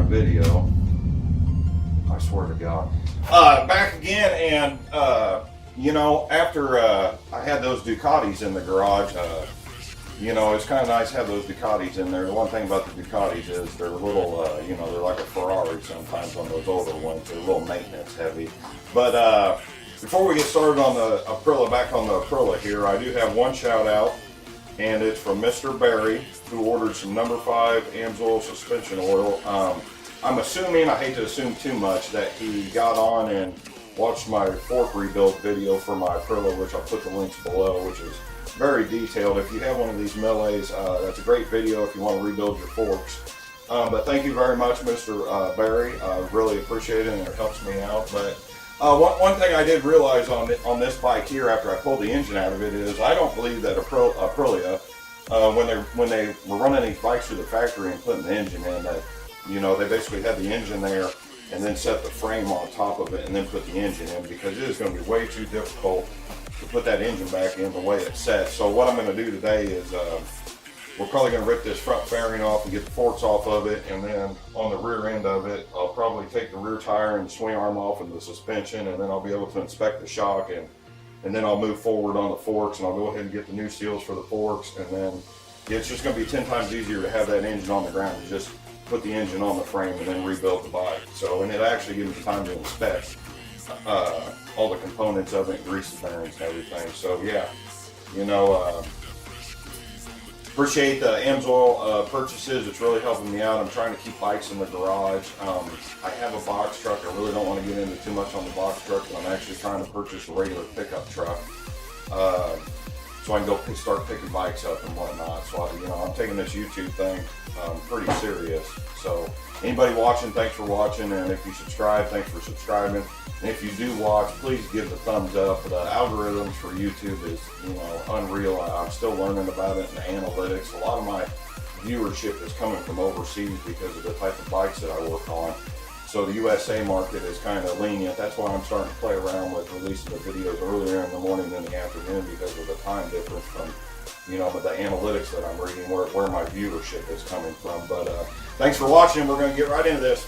Video. I swear to God. Back again, and you know, after I had those Ducatis in the garage, you know, it's kind of nice to have those Ducatis in there. The one thing about the Ducatis is they're a little, you know, they're like a Ferrari sometimes on those older ones. They're a little maintenance heavy. But before we get started on the Aprilia, back on the Aprilia here, I do have one shout out, and it's from Mr. Barry, who ordered some number 5 Amsoil suspension oil. I'm assuming, I hate to assume too much, that he got on and watched my fork rebuild video for my Aprilia, which I'll put the links below, which is very detailed. If you have one of these Milles, that's a great video if you want to rebuild your forks. But thank you very much, Mr. Barry. I really appreciate it, and it helps me out. But one thing I did realize on this bike here after I pulled the engine out of it is I don't believe that Aprilia, when they were running these bikes through the factory and putting the engine in, that, you know, they basically had the engine there and then set the frame on top of it and then put the engine in, because it is going to be way too difficult to put that engine back in the way it's set. So what I'm going to do today is we're probably going to rip this front fairing off and get the forks off of it, and then on the rear end of it I'll probably take the rear tire and swing arm off of the suspension, and then I'll be able to inspect the shock, and then I'll move forward on the forks, and I'll go ahead and get the new seals for the forks, and then it's just going to be 10 times easier to have that engine on the ground and just put the engine on the frame and then rebuild the bike. So, and it actually gives me time to inspect all the components of it, grease the bearings and everything. So yeah, you know, appreciate the Amsoil purchases. It's really helping me out. I'm trying to keep bikes in the garage. I have a box truck. I really don't want to get into too much on the box truck, but I'm actually trying to purchase a regular pickup truck. So I can go start picking bikes up and whatnot. So you know, I'm taking this YouTube thing pretty serious. So anybody watching, thanks for watching, and if you subscribe, thanks for subscribing. And if you do watch, please give the thumbs up. The algorithms for YouTube is, you know, unreal. I'm still learning about it and the analytics. A lot of my viewership is coming from overseas because of the type of bikes that I work on. So the USA market is kind of lenient. That's why I'm starting to play around with releasing the videos earlier in the morning than the afternoon, because of the time difference from, you know, the analytics that I'm reading, where my viewership is coming from. But thanks for watching. We're going to get right into this.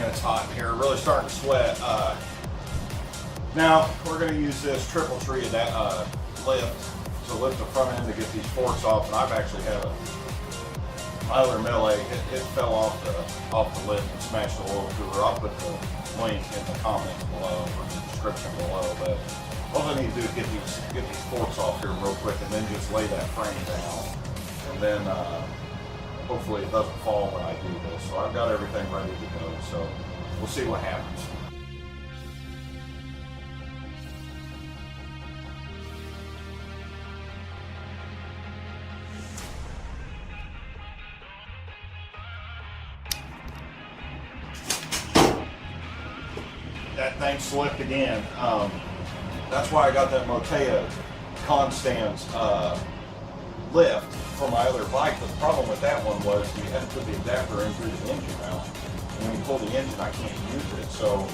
Man, it's hot in here. Really starting to sweat. Now we're going to use this triple tree lift to lift the front end to get these forks off. And I've actually had my other Mille, it fell off the lift and smashed the oil cooler. I'll put the link in the comments below or the description below. But all I need to do is get these forks off here real quick and then just lay that frame down. And then hopefully it doesn't fall when I do this. So I've got everything ready to go. So we'll see what happens. That thing slipped again. That's why I got that Motea Constans lift for my other bike. But the problem with that one was you had to put the adapter in through the engine mount. And when you pull the engine, I can't use it. So,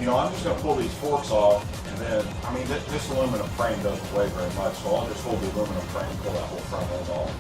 you know, I'm just going to pull these forks off, and then, I mean, this aluminum frame doesn't weigh very much, so I'll just hold the aluminum frame and pull that whole front end off.